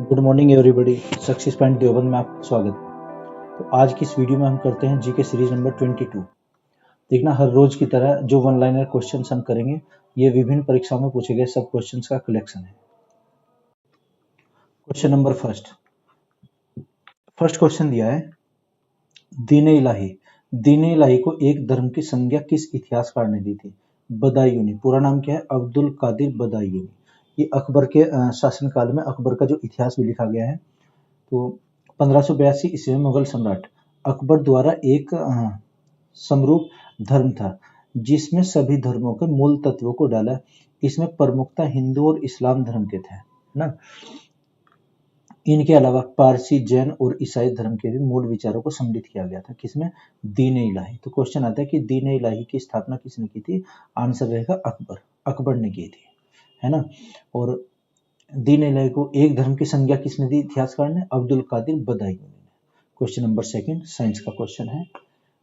Good morning everybody. Success point Deoband में आपका स्वागत है। तो आज की इस वीडियो में हम करते हैं जीके सीरीज नंबर 22। देखना, हर रोज की तरह जो वन लाइनर क्वेश्चंस हम करेंगे ये विभिन्न परीक्षाओं में पूछे गए सब क्वेश्चंस का कलेक्शन है। क्वेश्चन नंबर फर्स्ट क्वेश्चन दिया है, दीन इलाही को एक धर्म की संज्ञा किस इतिहासकार ने दी थी? बदायूनी। पूरा नाम क्या है? अब्दुल कादिर बदायूनी। ये अकबर के शासनकाल में अकबर का जो इतिहास भी लिखा गया है। तो 1582 ईस्वी में मुगल सम्राट अकबर द्वारा एक समरूप धर्म था जिसमें सभी धर्मों के मूल तत्वों को डाला। इसमें प्रमुखता हिंदू और इस्लाम धर्म के थे, है ना। इनके अलावा पारसी, जैन और ईसाई धर्म के भी मूल विचारों को सम्मिलित किया गया था। किसमें? दीन इलाही। तो क्वेश्चन आता है कि दीन इलाही की स्थापना किसने की थी? आंसर रहेगा अकबर ने की थी, है ना। और दीन इलाही को एक धर्म की संज्ञा किसने दी इतिहासकार ने? अब्दुल कादिर बदायूनी ने। क्वेश्चन नंबर सेकंड, साइंस का क्वेश्चन है,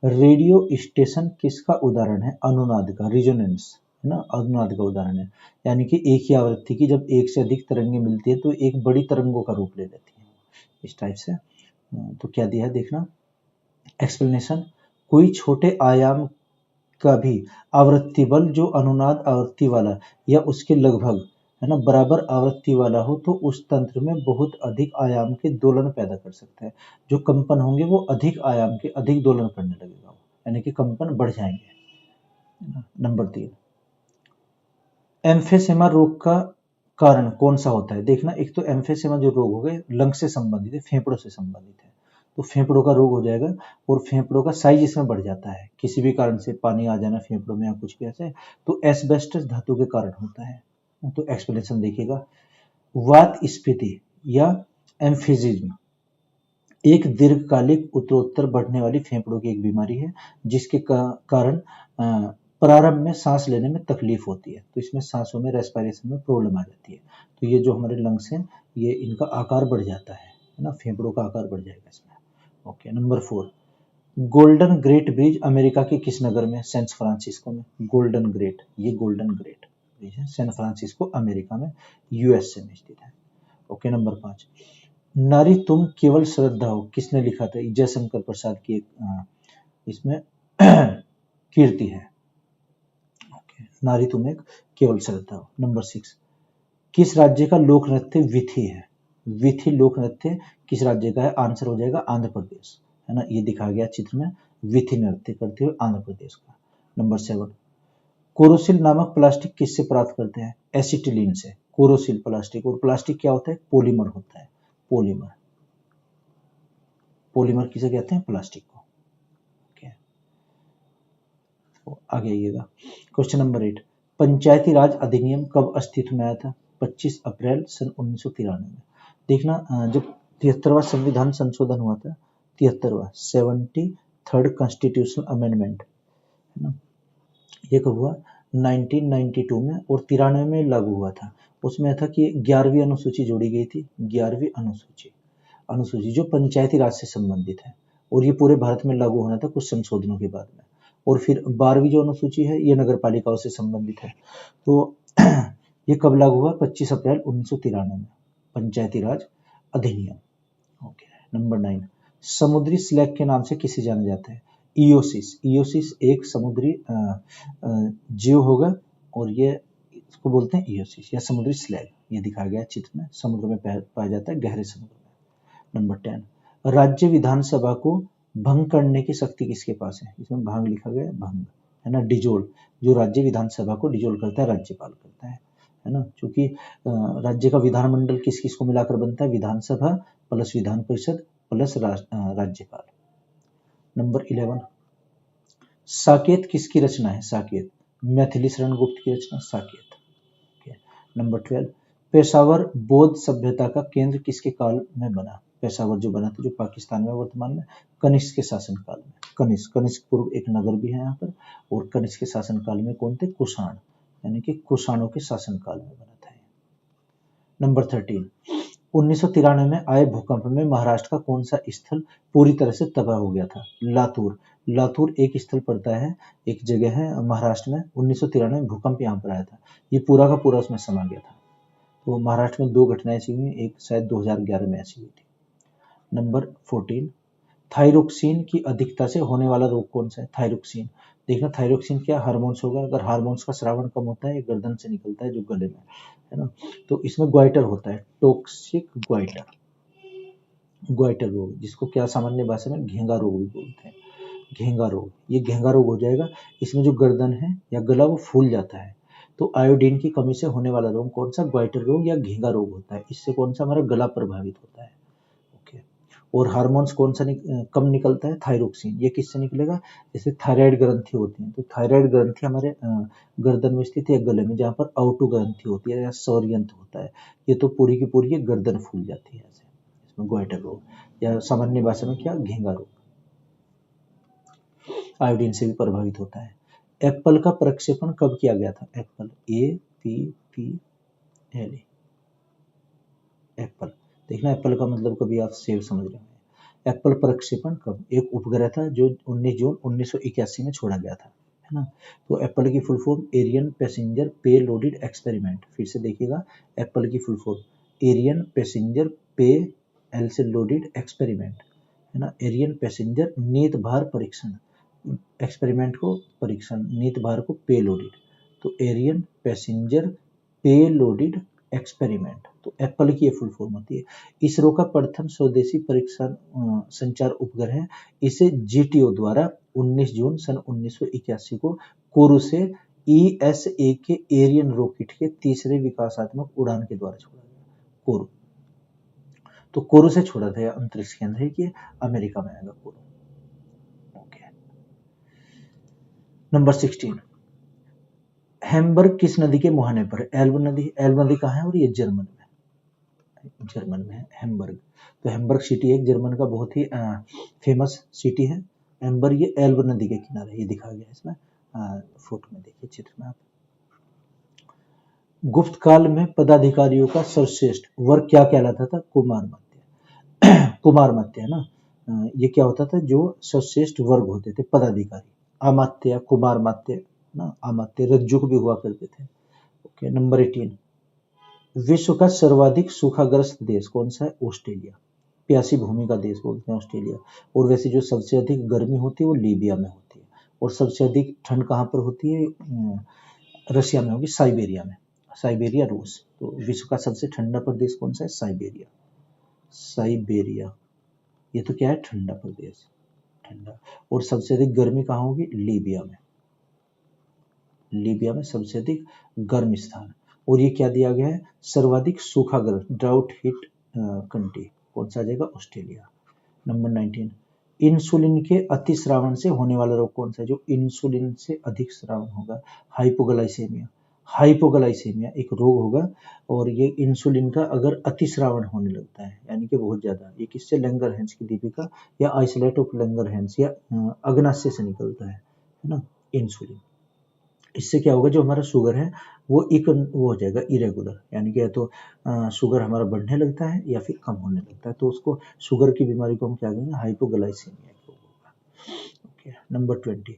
रेडियो स्टेशन किसका उदाहरण है? अनुनाद का, रिजोनेंस, है ना, अनुनाद का उदाहरण है। यानी कि एक ही आवृत्ति की जब एक से अधिक तरंगें मिलती है तो एक बड़ी तरंगों का रूप ले लेती है, इस टाइप से। तो क्या दिया है देखना, एक्सप्लेनेशन, कोई छोटे आयाम का भी आवृत्ति बल जो अनुनाद आवृत्ति वाला या उसके लगभग, है ना, बराबर आवृत्ति वाला हो तो उस तंत्र में बहुत अधिक आयाम के दोलन पैदा कर सकता है। जो कंपन होंगे वो अधिक आयाम के अधिक दोलन करने लगेगा, यानी कि कंपन बढ़ जाएंगे। नंबर 3, एम्फेसेमा रोग का कारण कौन सा होता है? देखना, एक तो एम्फेसेमा जो रोग हो गए लंग से संबंधित है, फेफड़ों से संबंधित है, तो फेफड़ों का रोग हो जाएगा और फेफड़ों का साइज इसमें बढ़ जाता है किसी भी कारण से, पानी आ जाना फेफड़ों में या कुछ भी ऐसे, तो एस्बेस्टस धातु के कारण होता है। तो एक्सप्लेनेशन देखिएगा, वात स्फीति या एम्फिजिज्म एक दीर्घकालिक उत्तरोत्तर बढ़ने वाली फेफड़ों की एक बीमारी है जिसके कारण प्रारंभ में सांस लेने में तकलीफ होती है। तो इसमें सांसों में, रेस्पिरेशन में प्रॉब्लम आ जाती है। तो ये जो हमारे लंग्स हैं ये इनका आकार बढ़ जाता है ना, फेफड़ों का आकार बढ़ जाएगा इसमें। Okay, number 4, golden great bridge America के किस नगर में? सैन फ्रांसिस्को में। गोल्डन ग्रेट, ये गोल्डन ग्रेट ब्रिज है सैन फ्रांसिस्को अमेरिका में, यूएसए में स्थित है। ओके, नंबर 5, नारी तुम केवल श्रद्धा हो किसने लिखा था? जयशंकर प्रसाद की एक इसमें कीर्ति है। ओके, नारी तुम एक केवल श्रद्धा हो। नंबर 6, किस राज्य का लोक नृत्य विथी है? विथी लोक नृत्य किस राज्य का है? आंसर हो जाएगा आंध्र प्रदेश, है ना। ये दिखाया गया चित्र में, विथी नृत्य करते हुए आंध्र प्रदेश का। नंबर 7, कोरोसिल नामक प्लास्टिक किससे प्राप्त करते हैं? एसिटिलीन से। कोरोसिल प्लास्टिक, और प्लास्टिक क्या होता है? पॉलीमर होता है, पॉलीमर। पॉलीमर किसे कहते हैं? प्लास्टिक को। आगे आइएगा, क्वेश्चन नंबर 8, पंचायती राज अधिनियम कब अस्तित्व में आया था? 25 अप्रैल सन 1993 में। देखना, जब 73वां संविधान संशोधन हुआ था, 73वां 73rd कॉन्स्टिट्यूशनल अमेंडमेंट, है ना, ये कब हुआ? 1992 में, और 93 में लागू हुआ था। उसमें था कि 11वीं अनुसूची जोड़ी गई थी, 11वीं अनुसूची जो पंचायती राज से संबंधित है, और ये पूरे भारत में लागू होना था कुछ संशोधनों के बाद में। और फिर 12वीं जो अनुसूची है ये नगर पालिकाओं से संबंधित है। तो ये कब लागू हुआ? 25 अप्रैल 1993 में, पंचायती राज अधिनियम। ओके, नंबर 9, समुद्री स्लैग के नाम से किसे जाना जाता है? इयोसिस। इयोसिस एक समुद्री जीव होगा और ये इसको बोलते हैं इयोसिस या समुद्री स्लैग। ये दिखाया गया चित्र में, समुद्र में पाया जाता है, गहरे समुद्र में। नंबर 10, राज्य विधानसभा को भंग करने की शक्ति किसके पास है? इसमें भांग लिखा गया है, भंग, है ना, डिजोल, जो राज्य विधानसभा को डिजोल करता है राज्यपाल करता है ना। क्योंकि राज्य का विधानमंडल किस किस को मिलाकर बनता है? विधानसभा प्लस विधान परिषद प्लस राज्यपाल। नंबर 11, साकेत किसकी रचना है? साकेत मैथिली शरण गुप्त की रचना साकेत। नंबर 12, पेशावर बौद्ध सभ्यता का केंद्र किसके काल में बना? पेशावर जो बना था, जो पाकिस्तान में वर्तमान में, कनिष्क के शासनकाल में। कनिष्क पूर्व एक नगर भी है यहाँ पर, और कनिष्क के शासनकाल में कौन थे? कुषाण, यानी कि कुषाणों के शासनकाल में बना था। नंबर 13, 1993 में आए भूकंप में महाराष्ट्र का कौन सा स्थल पूरी तरह से तबाह हो गया था? लातूर। लातूर एक स्थल पड़ता है, एक जगह है महाराष्ट्र में, 1993 में भूकंप यहाँ पर आया था, ये पूरा का पूरा उसमें समा गया था। तो महाराष्ट्र में 2 घटनाएं ऐसी हुई, एक शायद 2011 में ऐसी हुई थी। नंबर 14, थायरोक्सिन की अधिकता से होने वाला रोग कौन सा है? थायरोक्सिन। देखना थायरोक्सिन क्या हार्मोन्स होगा, अगर हार्मोन्स का स्रावन कम होता है, ये गर्दन से निकलता है जो गले में है ना, तो इसमें ग्वाइटर होता है, टॉक्सिक ग्वाइटर, ग्वाइटर रोग, जिसको क्या सामान्य भाषा में घेंगा रोग भी बोलते हैं। घेंगा रोग, ये घेंगा रोग हो जाएगा, इसमें जो गर्दन है या गला वो फूल जाता है। तो आयोडीन की कमी से होने वाला रोग कौन सा? ग्वाइटर रोग या घेंगा रोग होता है। इससे कौन सा? हमारा गला प्रभावित होता है। ओके। और हार्मोन्स कौन सा कम निकलता है? थायरोक्सिन। ये किससे निकलेगा? जैसे थायराइड ग्रंथि होती है, तो थायराइड ग्रंथि हमारे गर्दन में स्थित है, गले में, जहाँ पर आउटो ग्रंथि होती है या सौरयंत्र होता है, ये तो पूरी की पूरी ये गर्दन फूल जाती है ऐसे, इसमें ग्वाइटर रोग या सामान्य भाषा में क्या? घेंगा रोग, आयोडीन से भी प्रभावित होता है। एप्पल का प्रक्षेपण कब किया गया था? Apple, APPL, Apple. देखना एप्पल का मतलब कभी आप सेव समझ रहे हैं। एप्पल प्रक्षेपण कब? एक उपग्रह था जो 19 जून 1981 में छोड़ा गया था, है ना। तो एप्पल की फुल फॉर्म एरियन पैसेंजर पे लोडेड एक्सपेरिमेंट। फिर से देखिएगा, एप्पल की फुल फॉर्म एरियन पैसेंजर पे, एल से लोडेड एक्सपेरिमेंट, है ना। एरियन पैसेंजर नियत भार परीक्षण, एक्सपेरिमेंट को परीक्षण, नियत भार को पे लोडेड, तो एरियन पैसेंजर पे लोडेड एक्सपेरिमेंट। तो एप्पल की ये फुल फॉर्म होती है। इसरो का प्रथम स्वदेशी परीक्षण संचार उपग्रह है। इसे जीटीओ द्वारा 19 जून सन 1981 को कोरू से ESA के एरियन रॉकेट के तीसरे विकासात्मक उड़ान के द्वारा छोड़ा गया। कोरू, तो कोरू से छोड़ा था, अंतरिक्ष केंद्र है कि अमेरिका में आएगा कोरू। नंबर 16, हैम्बर्ग किस नदी के मुहाने पर है? एल्ब नदी। एल्ब नदी कहाँ है? और ये जर्मन में, जर्मन में है हैम्बर्ग। तो हैम्बर्ग सिटी एक जर्मन का बहुत ही फेमस सिटी है। हैम्बर्ग ये एल्ब नदी के किनारे, ये दिखा गया है इसमें फोटो में, देखिए चित्र में आप। गुप्त काल में पदाधिकारियों का सर्वश्रेष्ठ वर्ग क्या कहलाता था? कुमारमत्य। कुमारमत्य है ना, ये क्या होता था? जो सर्वश्रेष्ठ वर्ग होते थे पदाधिकारी, अमात्य, कुमारमात्य ना, अमात्य, रज्जुक भी हुआ करते थे। ओके। नंबर 18, विश्व का सर्वाधिक सूखाग्रस्त देश कौन सा है? ऑस्ट्रेलिया। प्यासी भूमि का देश बोलते हैं ऑस्ट्रेलिया। और वैसे जो सबसे अधिक गर्मी होती है वो लीबिया में होती है, और सबसे अधिक ठंड कहाँ पर होती है? रशिया में होगी, साइबेरिया में, साइबेरिया रूस। तो विश्व का सबसे ठंडा प्रदेश कौन सा है? साइबेरिया। साइबेरिया, ये तो क्या है? ठंडा प्रदेश, ठंडा। और सबसे अधिक गर्मी कहाँ होगी? लीबिया में। लीबिया में सबसे अधिक गर्म स्थान। और ये क्या दिया गया है? सर्वाधिक सूखाग्रस्त, ड्राउट हिट कंट्री, कौन सा आ जाएगा? ऑस्ट्रेलिया। नंबर 19, इंसुलिन के अतिस्रावन से होने वाला रोग कौन सा है? जो इंसुलिन से अधिक स्रावन होगा, हाइपोग्लाइसेमिया। हाइपोग्लाइसेमिया एक रोग होगा, और ये इंसुलिन का अगर अतिस्रावन होने लगता है, यानी कि बहुत ज्यादा, ये किससे? लैंगरहैंस की दीपिका या आइसोलेट ऑफ लैंगरहैंस या अग्नाशय से निकलता है ना, इंसुलिन। इससे क्या होगा? जो हमारा शुगर है वो वो हो जाएगा इरेगुलर, यानी कि या तो शुगर हमारा बढ़ने लगता है या फिर कम होने लगता है, तो उसको शुगर की बीमारी को हम क्या कहेंगे? हाइपोग्लाइसेमिया होगा। ओके। नंबर 20,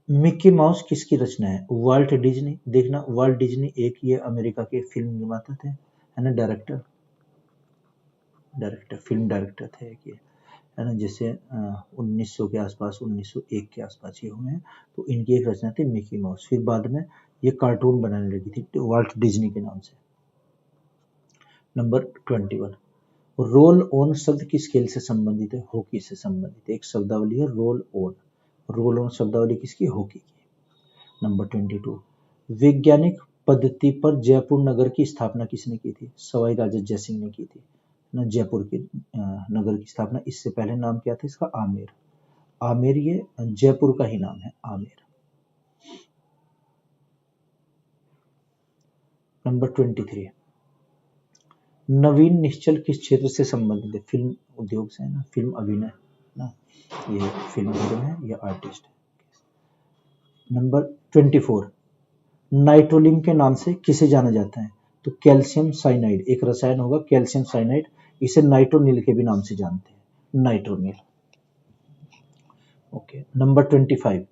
मिक्की माउस किसकी रचना है? Walt Disney. देखना वाल्ट डिज्नी एक ये अमेरिका के फिल्म निर्माता थे, है ना, डायरेक्टर, फिल्म डायरेक्टर थे एक ये, है ना, जिससे 1900 के आसपास, 1901 के आसपास ये हुए हैं। तो इनकी एक रचना थी मिकी माउस, फिर बाद में ये कार्टून बनाने लगी थी वाल्ट डिज्नी के नाम से। नंबर 21, रोल ऑन शब्द किस खेल से संबंधित है? हॉकी से संबंधित है। एक शब्दावली है रोल ऑन, रोल ऑन शब्दावली किसकी? हॉकी की। नंबर 22, वैज्ञानिक पद्धति पर जयपुर नगर की स्थापना किसने की थी? सवाई राजा जयसिंह ने की थी ना, जयपुर की नगर की स्थापना। इससे पहले नाम क्या था इसका? आमेर। आमेर ये जयपुर का ही नाम है, आमेर। नंबर 23, नवीन निश्चल किस क्षेत्र से संबंधित है? फिल्म उद्योग से है ना, फिल्म अभिनय ना, ये फिल्म हीरो है, ये आर्टिस्ट है। नंबर 24, नाइट्रोलिम के नाम से किसे जाना जाता है? तो कैल्शियम साइनाइड, एक रसायन होगा कैल्शियम साइनाइड, इसे नाइट्रोनिल के भी नाम से जानते हैं, नाइट्रोनिल। ओके। नंबर 25,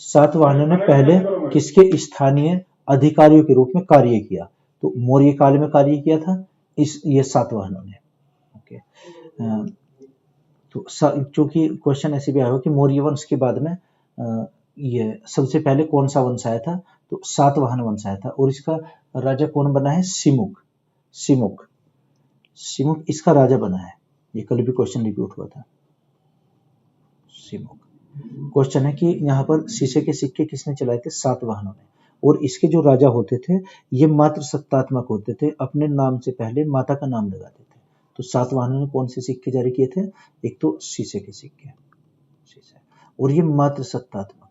सातवाहनों ने पहले किसके स्थानीय अधिकारियों के रूप में कार्य किया? तो मौर्य काल में कार्य किया था ये सातवाहनों ने। ओके, तो चूंकि क्वेश्चन ऐसे भी आया हो कि मौर्य वंश के बाद में ये सबसे पहले कौन सा वंश आया था, तो सातवाहन वंश आया था, और इसका राजा कौन बना है, सिमुक। सिमुक सिमुक इसका राजा बना है। ये कल भी क्वेश्चन रिपीट हुआ था। सिमुक क्वेश्चन है कि यहाँ पर शीशे के सिक्के किसने चलाए थे, सातवाहनों ने। और इसके जो राजा होते थे ये मात्र सत्तात्मक होते थे, अपने नाम से पहले माता का नाम लगाते थे। तो सातवाहनों ने कौन से सिक्के जारी किए थे, एक तो शीशे के सिक्के, शीशे, और ये मात्र सत्तात्मक,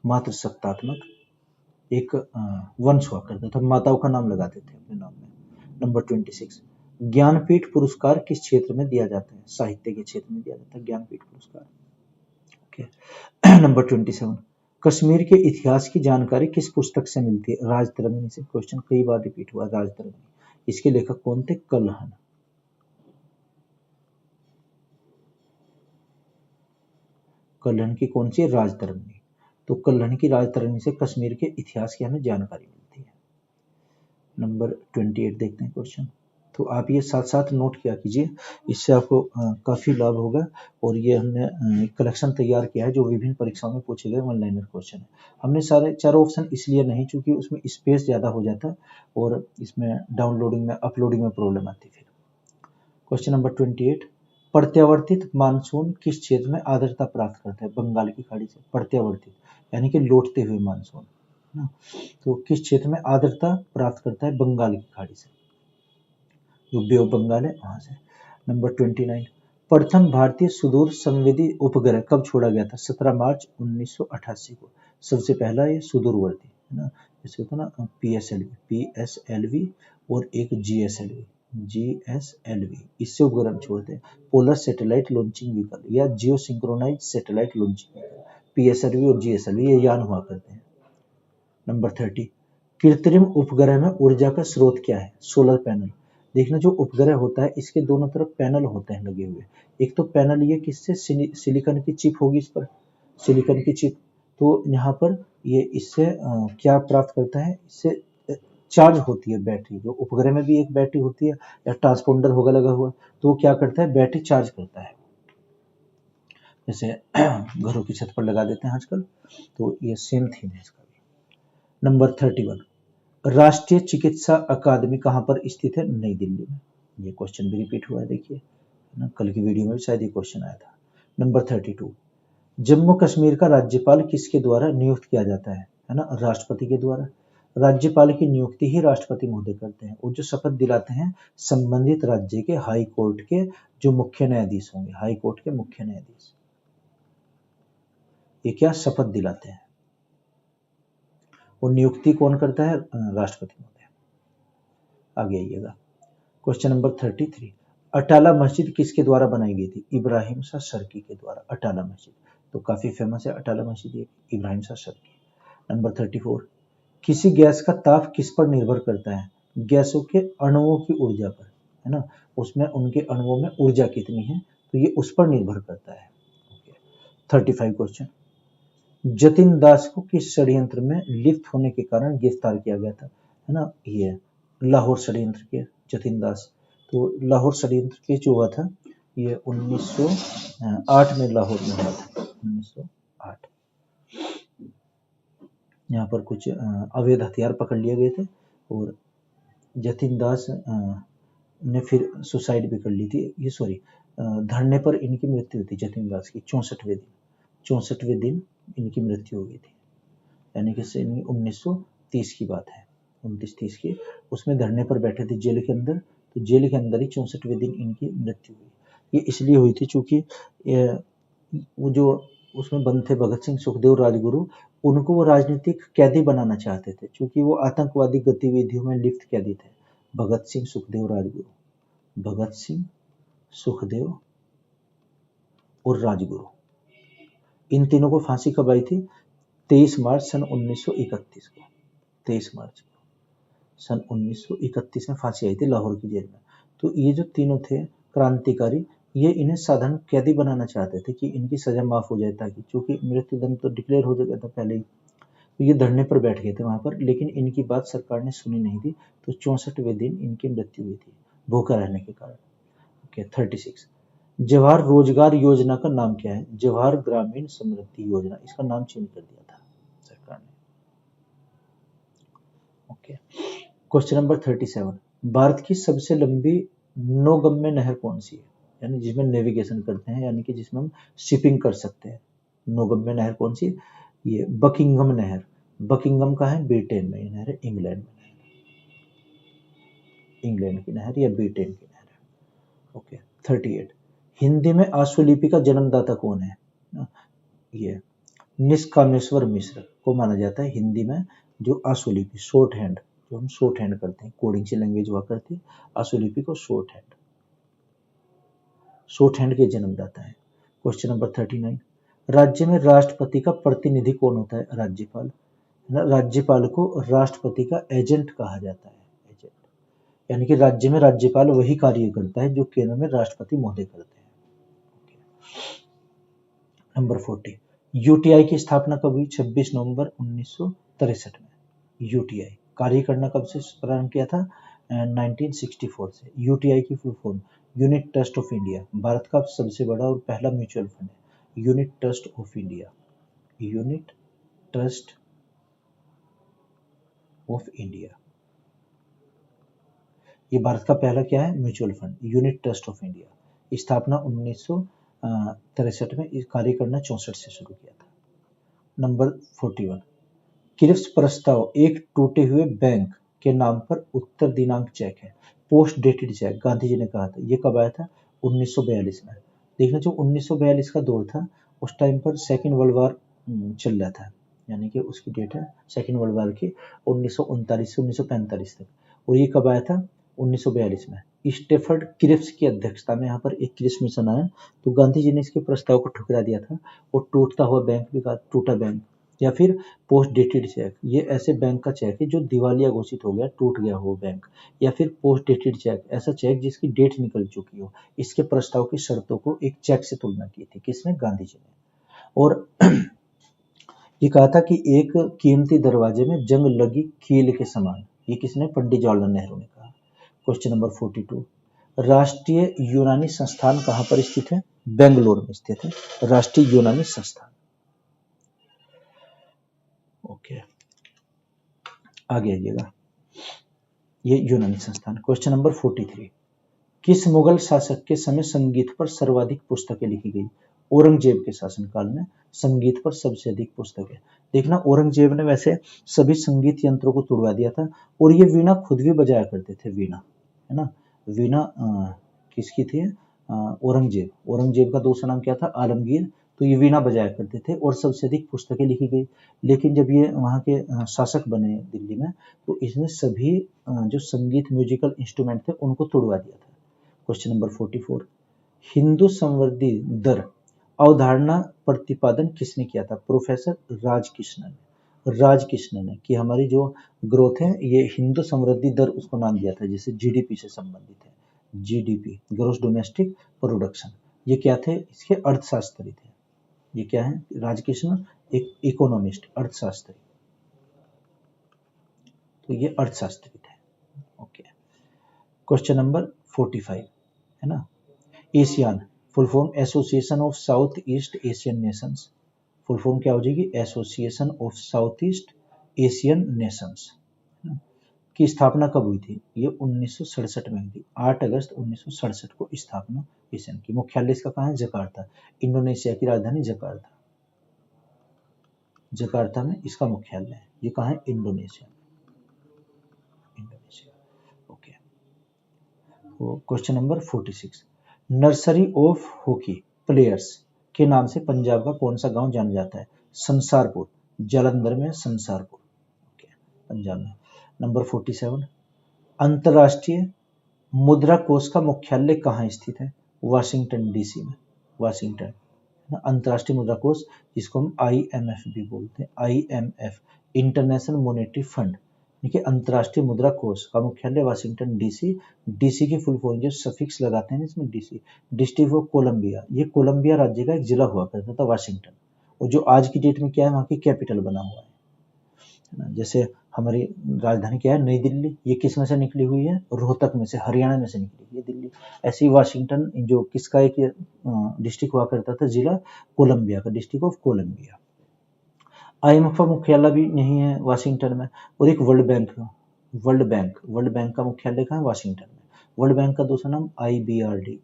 मात्र सत्तात्मक एक वंश हुआ करता था, माताओं का नाम लगाते थे अपने नाम में। नंबर 26, ज्ञानपीठ पुरस्कार किस क्षेत्र में दिया जाता है, साहित्य के क्षेत्र में दिया जाता है ज्ञानपीठ पुरस्कार। ओके, नंबर 27, कश्मीर के इतिहास की जानकारी किस पुस्तक से मिलती है, राजतरंगिणी से। क्वेश्चन कई बार रिपीट हुआ, राजतरंगिणी। इसके लेखक कौन थे, कल्हण। कल्हण की कौन सी, राजतरंगिणी। तो कल्हण की राजतरंगिणी से कश्मीर के इतिहास की हमें जानकारी मिलती है। नंबर 28 देखते हैं क्वेश्चन। तो आप ये साथ साथ नोट किया कीजिए, इससे आपको काफ़ी लाभ होगा। और ये हमने कलेक्शन तैयार किया है जो विभिन्न परीक्षाओं में पूछे गए वन लाइनर क्वेश्चन है। हमने सारे चारों ऑप्शन इसलिए नहीं, चूंकि उसमें स्पेस ज़्यादा हो जाता और इसमें डाउनलोडिंग में अपलोडिंग में प्रॉब्लम आती। फिर क्वेश्चन नंबर 28, प्रत्यावर्तित मानसून किस क्षेत्र में आर्द्रता प्राप्त करता है, बंगाल की खाड़ी से। प्रत्यावर्तित यानी कि लौटते हुए मानसून ना, तो किस क्षेत्र में आर्द्रता प्राप्त करता है, बंगाल की खाड़ी से, जो बे ऑफ बंगाल है वहां से। नंबर 29, प्रथम भारतीय सुदूर संवेदी उपग्रह कब छोड़ा गया था, 17 मार्च 1988 को। सबसे पहला ये सुदूरवर्ती है ना, जैसे होता ना पीएसएलवी और एक जीएसएलवी, इससे उपग्रह छोड़ते हैं। पोलर सैटेलाइट लॉन्चिंग व्हीकल या geo synchronize satellite launching vehicle, PSLV और जीएसएलवी ये यान हुआ करते हैं। नंबर 30, कृत्रिम उपग्रह में ऊर्जा का स्रोत क्या है, सोलर पैनल। देखना, जो उपग्रह होता है इसके दोनों तरफ पैनल होते हैं लगे हुए। एक तो पैनल ये किससे, सिलिकॉन की चिप होगी इस पर, सिलिकॉन की चिप। तो यहाँ पर ये इससे क्या प्राप्त करता है, इससे चार्ज होती है बैटरी। जो उपग्रह में भी एक बैटरी होती है या ट्रांसपोंडर होगा लगा हुआ, तो वो क्या करता है, बैटरी चार्ज करता है। जैसे घरों की छत पर लगा देते हैं आजकल, तो ये सेम थीम है इसका भी। नंबर 31, राष्ट्रीय चिकित्सा अकादमी कहाँ पर स्थित है, नई दिल्ली में। ये क्वेश्चन भी रिपीट हुआ है, देखिए ना, कल की वीडियो में भी शायद ये क्वेश्चन आया था। नंबर 32, जम्मू कश्मीर का राज्यपाल किसके द्वारा नियुक्त किया जाता है ना, राष्ट्रपति के द्वारा। राज्यपाल की नियुक्ति ही राष्ट्रपति महोदय करते हैं, और जो शपथ दिलाते हैं संबंधित राज्य के हाई कोर्ट के जो मुख्य न्यायाधीश होंगे, हाई कोर्ट के मुख्य न्यायाधीश, ये क्या शपथ दिलाते हैं। और नियुक्ति कौन करता है, राष्ट्रपति महोदय। आगे आइएगा, क्वेश्चन नंबर 33, अटाला मस्जिद किसके द्वारा बनाई गई थी, इब्राहिम शाह शर्की के द्वारा। अटाला मस्जिद तो काफी फेमस है, अटाला मस्जिद इब्राहिम शाह शर्की। नंबर 34, किसी गैस का ताप किस पर निर्भर करता है, गैसों के अणुओं की ऊर्जा पर, है ना, उसमें उनके अणुओं में ऊर्जा कितनी है, तो ये उस पर निर्भर करता है। 35 क्वेश्चन, जतिन दास को किस षड्यंत्र में लिप्त होने के कारण गिरफ्तार किया गया था, है ना, ये लाहौर षड्यंत्र के जतिन दास। तो लाहौर षड्यंत्र के जो हुआ था ये 1908 में लाहौर में हुआ था, 1908। यहाँ पर कुछ अवैध हथियार पकड़ लिए गए थे, और जतिन दास ने फिर सुसाइड भी कर ली थी, ये सॉरी धरने पर इनकी मृत्यु हुई थी जतिन दास की, 64वें दिन इनकी मृत्यु हो गई थी, यानी कि 1930 की बात है, 29-30 की। उसमें धरने पर बैठे थे जेल के अंदर, तो जेल के अंदर ही 64वें दिन इनकी मृत्यु हुई। ये इसलिए हुई थी चूंकि वो जो उसमें बंद थे भगत सिंह, सुखदेव, राजगुरु, उनको वो राजनीतिक कैदी बनाना चाहते थे, क्योंकि वो आतंकवादी गतिविधियों में लिप्त कैदी थे। भगत सिंह, सुखदेव, राजगुरु, भगत सिंह, सुखदेव और राजगुरु, इन तीनों को फांसी कब आई थी, 23 मार्च सन 1931 को। 23 मार्च सन 1931 में फांसी आई थी लाहौर की जेल में। तो ये जो तीनों थे क्रांतिकारी, ये इन्हें साधारण कैदी बनाना चाहते थे कि इनकी सजा माफ हो जाए, ताकि, चूंकि मृत्युदंड तो डिक्लेयर हो गया था पहले ही। तो ये धरने पर बैठ गए थे वहां पर, लेकिन इनकी बात सरकार ने सुनी नहीं थी, तो 64वें दिन इनकी मृत्यु हुई थी भूखा रहने के कारण। ओके 36, जवाहर रोजगार योजना का नाम क्या है? जवाहर ग्रामीण समृद्धि योजना, इसका नाम चेंज कर दिया था सरकार ने। ओके, क्वेश्चन नंबर 37, भारत की सबसे लंबी नौगम्य नहर कौन सी है? यानी जिसमें नेविगेशन करते हैं, यानी कि जिसमें हम शिपिंग कर सकते हैं। नौगम्य नहर कौन सी? ये बकिंगम नहर। बकिंगम का है? ब्रिटेन में। ये नहर है इंग्लैंड में, इंग्लैंड की नहर या ब्रिटेन की नहर है। ओके 38, हिंदी में आशुलिपि का जन्मदाता कौन है? ये निष्कामेश्वर मिश्र को माना जाता है हिंदी में जो आशुलिपि, शॉर्ट हैंड, जो हम शॉर्ट हैंड करते हैं, कोडिंग से लैंग्वेज हुआ करती है, आशुलिपि को शॉर्ट हैंड के जन्मदाता है। क्वेश्चन नंबर 39, राज्य में राष्ट्रपति का प्रतिनिधि कौन होता है? राज्यपाल। राज्यपाल को राष्ट्रपति का एजेंट कहा जाता है, एजेंट, यानी कि राज्य में राज्यपाल वही कार्य करता है जो केंद्र में राष्ट्रपति महोदय करते हैं। नंबर 40, यूटीआई की स्थापना कब हुई? 26 नवंबर 1963 में। यूटीआई कार्य करना कब से प्रारंभ किया था? 1964 से। यूटीआई की full form unit trust of India, Bharat का सबसे बड़ा और पहला म्यूचुअल फंड है unit trust of India, unit trust of India. ये भारत का पहला क्या है? Mutual fund, unit trust of India. स्थापना 1963 में, इस कार्य करना 64 से शुरू किया था। नंबर 41, क्रिप्स प्रस्ताव एक टूटे हुए बैंक के नाम पर उत्तर दिनांक चेक है, post dated cheque, Gandhi ji ने कहा था। ये कब आया था? 1942 में। देखना, जो 1942 का दौर था, उस टाइम पर सेकेंड वर्ल्ड वार चल रहा था, यानी कि उसकी डेट है सेकेंड वर्ल्ड वार की 1939 से 1945 तक। और ये कब आया था? 1942 में। स्टेफर्ड क्रिप्स की अध्यक्षता में यहाँ पर एक क्रिप्स मिशन आया, तो गांधी जी ने इसके प्रस्ताव को ठुकरा दिया था। और टूटता हुआ बैंक भी कहा, टूटा बैंक, या फिर पोस्ट डेटेड चेक, ये ऐसे बैंक का चेक है जो दिवालिया घोषित हो गया, टूट गया हो बैंक, या फिर पोस्ट डेटेड चेक, ऐसा चेक जिसकी डेट निकल चुकी हो। इसके प्रस्ताव की शर्तों को एक चेक से तुलना की थी, किसने? गांधी जी ने। और ये कहा था कि एक कीमती दरवाजे में जंग लगी कील के समान, ये किसने? पंडित जवाहरलाल नेहरू ने कहा। क्वेश्चन नंबर 42, राष्ट्रीय यूनानी संस्थान कहाँ पर स्थित है? बेंगलोर में स्थित है राष्ट्रीय यूनानी संस्थान। ओके, आगे आइएगा, ये यूनानी संस्थान। क्वेश्चन नंबर 43, किस मुगल शासक के समय संगीत पर सर्वाधिक पुस्तकें लिखी गई? औरंगजेब के शासनकाल में संगीत पर सबसे अधिक पुस्तकें। देखना, औरंगजेब ने वैसे सभी संगीत यंत्रों को तुड़वा दिया था, और ये वीणा खुद भी बजाया करते थे, वीणा, है ना। वीणा किसकी थी? औरंगजेब का दूसरा नाम क्या था? आलमगीर। तो ये वीणा बजाया करते थे और सबसे अधिक पुस्तकें लिखी गई। लेकिन जब ये वहाँ के शासक बने दिल्ली में, तो इसने सभी जो संगीत म्यूजिकल इंस्ट्रूमेंट थे उनको तुड़वा दिया था। क्वेश्चन नंबर 44, हिंदू संवृद्धि दर अवधारणा प्रतिपादन किसने किया था? प्रोफेसर राजकृष्णन ने, कि हमारी जो ग्रोथ है ये हिंदू समृद्धि दर, उसको नाम दिया था, जैसे जीडीपी से संबंधित है, जीडीपी, ग्रोस डोमेस्टिक प्रोडक्शन। ये क्या थे? इसके अर्थशास्त्री थे। ये क्या है? राजकृष्ण एक इकोनॉमिस्ट, अर्थशास्त्री, तो ये अर्थशास्त्री थे। ओके, क्वेश्चन नंबर 45 है ना, ASEAN full form Association of South East Asian Nations, full form क्या हो जाएगी? Association of South East Asian Nations की स्थापना कब हुई थी? ये 1967 में हुई थी, 8 अगस्त 1967 को स्थापना एशियन की। मुख्यालय इसका कहाँ है? जकार्ता, इंडोनेशिया की राजधानी जकार्ता, जकार्ता में इसका मुख्यालय है। ये कहाँ है? इंडोनेशिया। ओके, तो question number 46, nursery of hockey players के नाम से पंजाब का कौन सा गांव जाना जाता है? संसारपुर, जालंधर में संसारपुर, ओके, पंजाब में। नंबर 47, अंतर्राष्ट्रीय मुद्रा कोष का मुख्यालय कहाँ स्थित है? वाशिंगटन डीसी में, वाशिंगटन। अंतर्राष्ट्रीय मुद्रा कोष, जिसको हम IMF भी बोलते हैं, IMF, इंटरनेशनल मॉनेटरी फंड, देखिए अंतर्राष्ट्रीय मुद्रा कोष का मुख्यालय वाशिंगटन डीसी। डीसी की फुल फॉर्म जो सफिक्स लगाते हैं इसमें, डीसी, डिस्ट्रिक्ट ऑफ कोलंबिया, ये कोलंबिया राज्य का एक जिला हुआ करता था वाशिंगटन, और जो आज की डेट में क्या है? वहाँ की कैपिटल बना हुआ है। है ना। जैसे हमारी राजधानी क्या है, नई दिल्ली, ये किस में से निकली हुई है, रोहतक में से, हरियाणा में से निकली हुई है दिल्ली। ऐसे ही वाशिंगटन जो किसका एक डिस्ट्रिक्ट हुआ करता था, जिला कोलंबिया का, डिस्ट्रिक्ट ऑफ कोलंबिया। IMF का मुख्यालय भी नहीं है वाशिंगटन में। और एक वर्ल्ड बैंक का मुख्यालय कहाँ है, वाशिंगटन में। वर्ल्ड बैंक का दूसरा नाम IBRD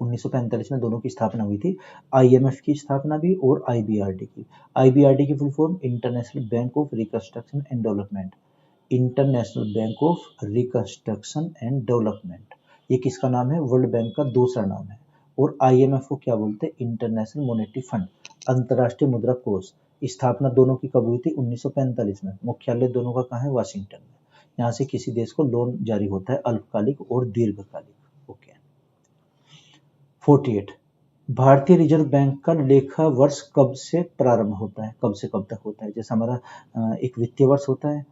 1945 में दोनों की स्थापना हुई थी। IMF की स्थापना भी और IBRD की। IBRD की full form international bank of reconstruction and development. International bank of reconstruction and development, ये किसका नाम है, वर्ल्ड बैंक का दूसरा नाम है। और IMF को क्या बोलते हैं, इंटरनेशनल मॉनेटरी फंड, अंतर्राष्ट्रीय मुद्रा कोष। स्थापना दोनों की कब हुई थी, 1945 में। मुख्यालय दोनों का कहाँ है, वाशिंगटन में। यहाँ से किसी देश को लोन जारी होता है, अल्पकालिक और दीर्घकालिक। ओके। 48, भारतीय रिजर्व बैंक का लेखा वर्ष कब से प्रारंभ होता है, कब से कब तक होता है। जैसे हमारा एक वित्तीय वर्ष होता है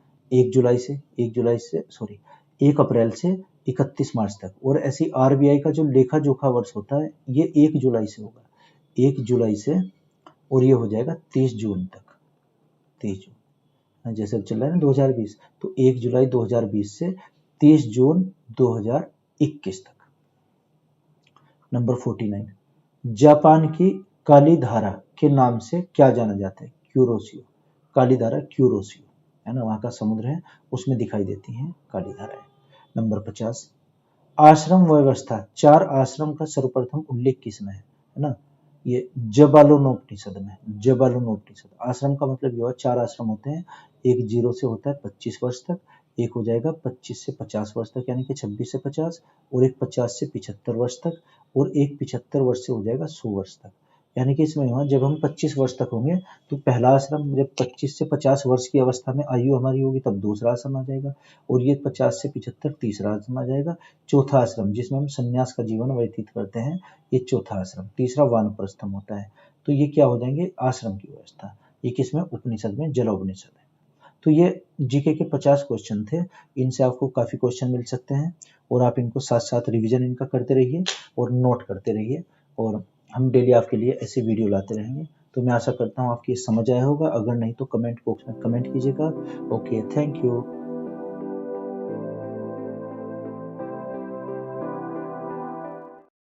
1 अप्रैल से 31 मार्च तक, और ऐसी RBI का जो लेखा जोखा वर्ष होता है ये 1 जुलाई से होगा, 1 जुलाई से, और ये हो जाएगा 30 जून तक, 30 जून। जैसे अब चल रहा है ना 2020, तो 1 जुलाई 2020 से 30 जून 2021 तक। नंबर 49, जापान की काली धारा के नाम से क्या जाना जाता है, क्यूरोसियो। काली धारा क्यूरोसियो है ना, वहाँ का समुद्र है, उसमें दिखाई देती हैं काली धाराएं। नंबर 50, आश्रम व्यवस्था, 4 आश्रम का सर्वप्रथम उल्लेख किसमें है ना, ये जबालोनोपनिषद में। जबालोनोपनिषद, आश्रम का मतलब ये हुआ 4 आश्रम होते हैं। एक 0 से होता है 25 वर्ष तक, एक हो जाएगा 25 से 50 वर्ष तक यानी कि 26 से 50, और एक 50 से 75 वर्ष तक, और एक 75 वर्ष से हो जाएगा 100 वर्ष तक। यानी कि इसमें हुआ जब हम 25 वर्ष तक होंगे तो पहला आश्रम, जब 25 से 50 वर्ष की अवस्था में आयु हमारी होगी तब दूसरा आश्रम आ जाएगा, और ये 50 से 75 तीसरा आश्रम आ जाएगा। चौथा आश्रम जिसमें हम संन्यास का जीवन व्यतीत करते हैं, ये चौथा आश्रम। तीसरा वानप्रस्थम होता है। तो ये क्या हो जाएंगे, आश्रम की व्यवस्था। ये किसमें, उपनिषद में, जलोपनिषद है। तो ये जीके के 50 क्वेश्चन थे, इनसे आपको काफ़ी क्वेश्चन मिल सकते हैं, और आप इनको साथ साथ रिवीजन इनका करते रहिए और नोट करते रहिए, और हम डेली आपके लिए ऐसे वीडियो लाते रहेंगे। तो मैं आशा करता हूँ आपकी समझ आया होगा, अगर नहीं तो कमेंट बॉक्स में कमेंट कीजिएगा। Okay, thank you.